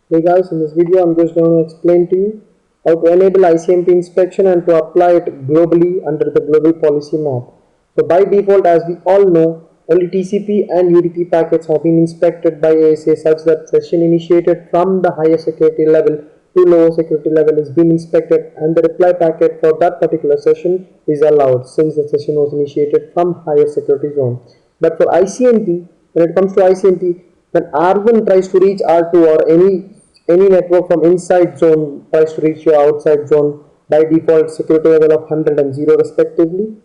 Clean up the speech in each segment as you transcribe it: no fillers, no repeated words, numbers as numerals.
Hey guys, in this video I'm just going to explain to you how to enable ICMP inspection and to apply it globally under the global policy map. So by default, as we all know, only TCP and UDP packets have been inspected by ASA such that session initiated from the higher security level to lower security level is being inspected and the reply packet for that particular session is allowed since the session was initiated from higher security zone. But for ICMP, when it comes to ICMP, when R1 tries to reach R2 or any network from inside zone tries to reach your outside zone, by default security level of 100 and 0 respectively,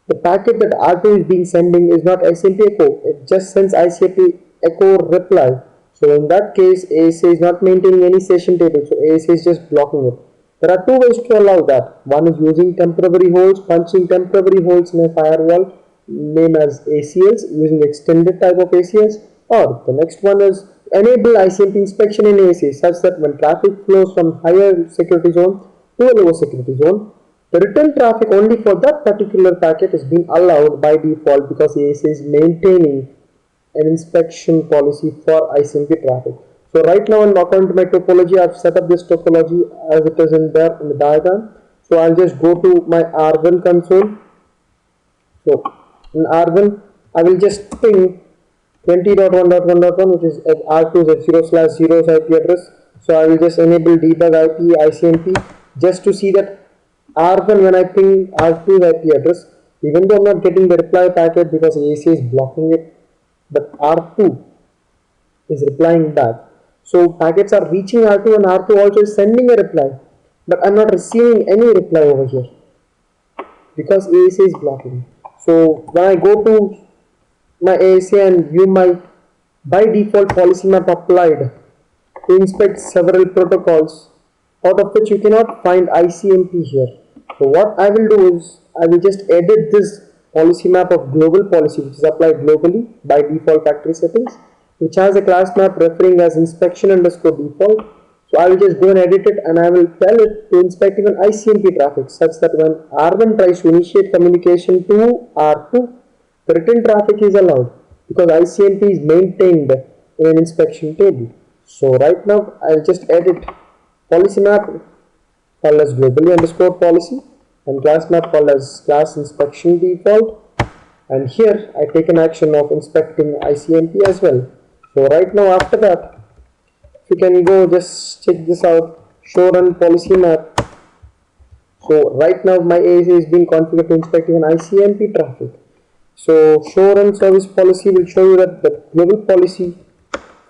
the packet that R2 is being sending is not ICMP echo, it just sends ICMP echo reply. So in that case, ASA is not maintaining any session table, so ASA is just blocking it. There are two ways to allow that. One is using temporary holes, punching temporary holes in a firewall named as ACLs using extended type of ACLs, or the next one is enable ICMP inspection in ASA such that when traffic flows from higher security zone to a lower security zone, the return traffic only for that particular packet is being allowed by default because ASA is maintaining an inspection policy for ICMP traffic. So right now, according to my topology, I've set up this topology as it is in there in the diagram. So I'll just go to my R1 console. So in R1, I will just ping 20.1.1.1, which is R2's F0/0's IP address. So I will just enable debug IP ICMP just to see that R1, when I ping R2's IP address, even though I'm not getting the reply packet because ASA is blocking it, but R2 is replying back. So packets are reaching R2 and R2 also is sending a reply, but I'm not receiving any reply over here because ASA is blocking. So when I go to my ASA and view my by default policy map applied to inspect several protocols, out of which you cannot find ICMP here. So what I will do is I will just edit this policy map of global policy, which is applied globally by default factory settings, which has a class map referring as inspection underscore default. So I will just go and edit it and I will tell it to inspect even ICMP traffic such that when R1 tries to initiate communication to R2, the return traffic is allowed because ICMP is maintained in an inspection table. So right now I'll just edit policy map called as globally underscore policy and class map called as class inspection default, and here I take an action of inspecting ICMP as well. So right now after that, if you can go just check this out, show run policy map. So right now my ASA is being configured to inspect even ICMP traffic. So show run service policy will show you that the global policy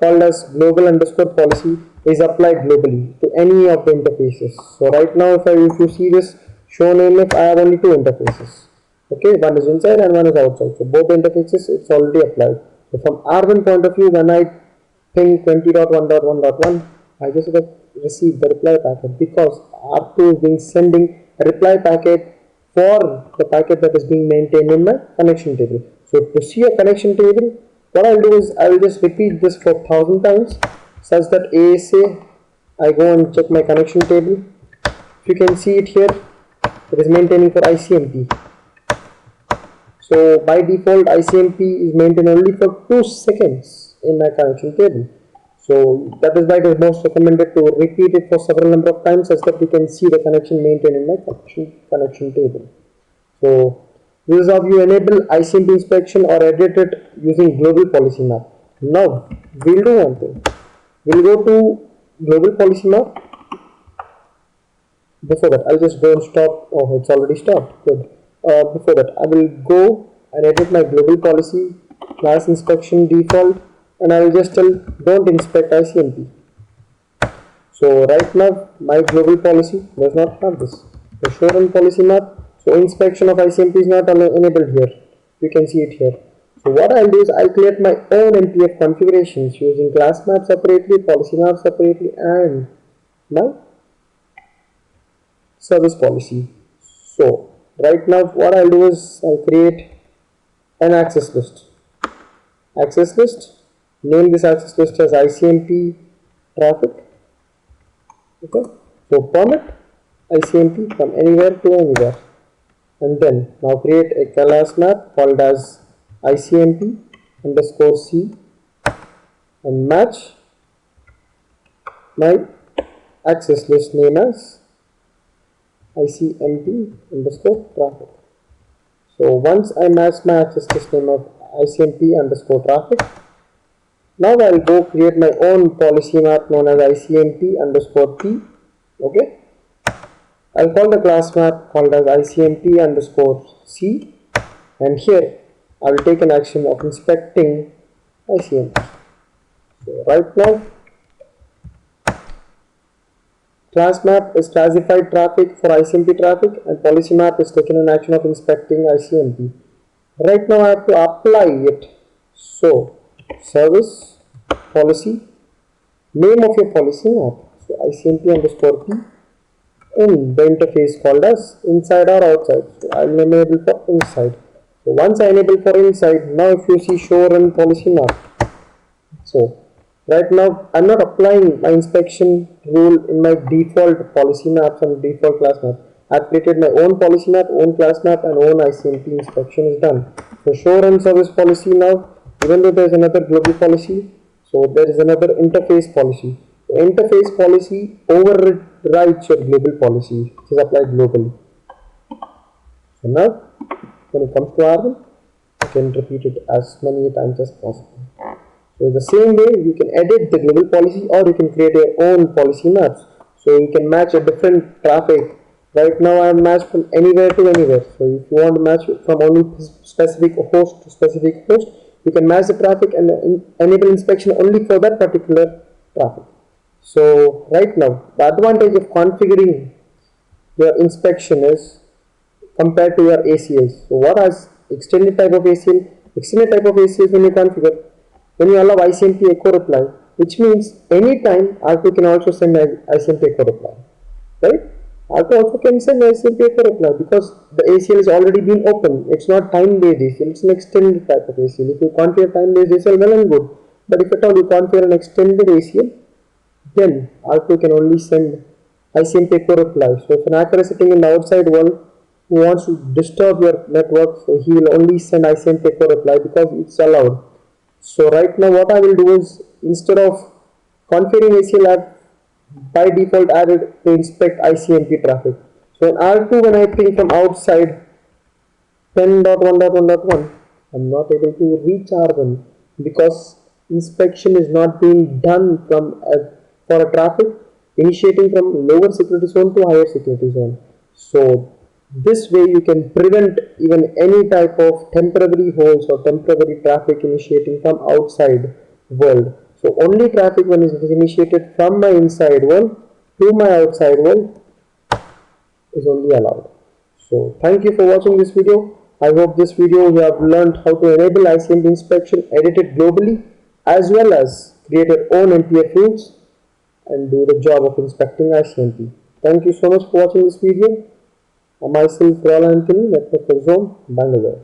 called as global underscore policy is applied globally to any of the interfaces. So right now if you see this show name, if I have only two interfaces, okay, one is inside and one is outside, so both the interfaces it's already applied. So from R1 point of view, when I ping 20.1.1.1, I just receive the reply packet because R2 is being sending a reply packet for the packet that is being maintained in my connection table. So to see a connection table, what I'll do is I will just repeat this for 1000 times such that ASA, I go and check my connection table. If you can see it here, it is maintaining for ICMP. So by default ICMP is maintained only for 2 seconds in my connection table. So that is why it is most recommended to repeat it for several number of times such that we can see the connection maintained in my connection table. So this is how you enable ICMP inspection or edit it using global policy map. Now we'll do one thing. We'll go to global policy map. Before that, I'll just go and stop. Oh, it's already stopped. Good. Before that, I will go and edit my global policy class inspection default, and I will just tell don't inspect ICMP. So right now my global policy does not have this. The show run policy map. So inspection of ICMP is not enabled here. You can see it here. So what I'll do is I'll create my own NPF configurations using class map separately, policy map separately, and my service policy. So right now what I'll do is I'll create an access list. Access list. Name this access list as ICMP traffic. Okay. So permit ICMP from anywhere to anywhere. And then now create a class map called as ICMP underscore C and match my access list name as ICMP underscore traffic. So once I match my access list name of ICMP underscore traffic, now I'll go create my own policy map known as ICMP underscore P. Okay. I'll call the class map called as ICMP underscore C, and here I will take an action of inspecting ICMP. So right now, class map is classified traffic for ICMP traffic, and policy map is taken an action of inspecting ICMP. Right now I have to apply it. So service policy, name of your policy map, so ICMP underscore P, in the interface called as inside or outside. So I will enable for inside. So once I enable for inside, now if you see show run policy map, so right now I'm not applying my inspection rule in my default policy maps and default class map. I've created my own policy map, own class map, and own ICMP inspection is done. So show run service policy now, even though there is another global policy, so there is another interface policy. The interface policy overrides your global policy, which is applied globally. So now, when it comes to R1, you can repeat it as many times as possible. So in the same way, you can edit the global policy or you can create your own policy maps. So you can match a different traffic. Right now I am matched from anywhere to anywhere. So if you want to match from only specific host to specific host, you can match the traffic and enable inspection only for that particular traffic. So right now, the advantage of configuring your inspection is compared to your ACLs. So what has extended type of ACL? Extended type of ACL when you configure, when you allow ICMP echo reply, which means anytime R2 can also send ICMP echo reply, right? R2 also can send ICMP echo reply because the ACL is already been open. It's not time-based ACL, it's an extended type of ACL. If you configure time-based ACL, well and good. But if at all you configure an extended ACL, then R2 can only send ICMP echo reply. So if an hacker is sitting in the outside world who wants to disturb your network, so he will only send ICMP echo reply because it's allowed. So right now what I will do is, instead of configuring ACL, I have by default added to inspect ICMP traffic. So in R2, when I ping from outside 10.1.1.1, I'm not able to reach R1 because inspection is not being done from for a traffic initiating from lower security zone to higher security zone. So this way you can prevent even any type of temporary holes or temporary traffic initiating from outside world. So only traffic when it is initiated from my inside world to my outside world is only allowed. So thank you for watching this video. I hope this video you have learned how to enable ICMP inspection, edit it globally, as well as create your own NTF rules and do the job of inspecting ICMP. Thank you so much for watching this video. Myself, Royal Anthony, Network Zone, Bangalore.